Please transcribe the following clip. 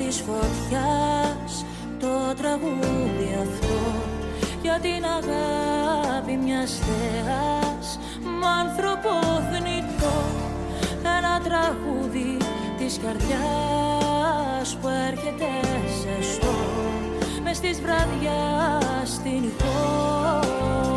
της φωτιάς το τραγούδι αυτό, για την αγάπη μιας θεάς μ' άνθρωπο θνητό. Ένα τραγούδι της καρδιάς που έρχεται ζεστό μες της βραδιάς στην ηχό.